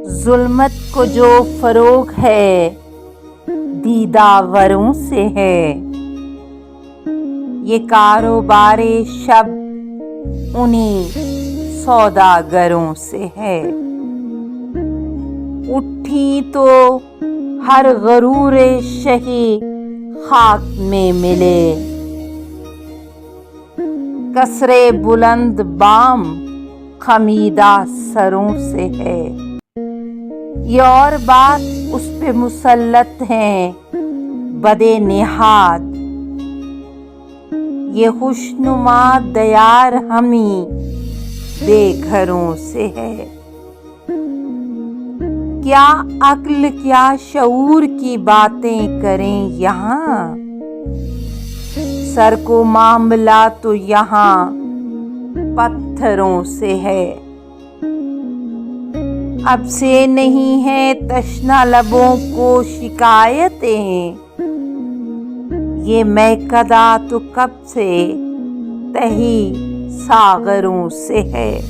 ظلمت کو جو فروغ ہے دیداوروں سے ہے، یہ کاروبار شب انہی سوداگروں سے ہے۔ اٹھی تو ہر غرور شہی خاک میں ملے، کسرے بلند بام خمیدہ سروں سے ہے۔ یہ اور بات اس پہ مسلط ہیں بدِ نہاد، یہ خوشنما دیار ہمیں بے گھروں سے ہے۔ کیا عقل کیا شعور کی باتیں کریں یہاں، سر کو معاملہ تو یہاں پتھروں سے ہے۔ اب سے نہیں ہے تشنہ لبوں کو شکایتیں، یہ میکدہ تو کب سے تہی ساغروں سے ہے۔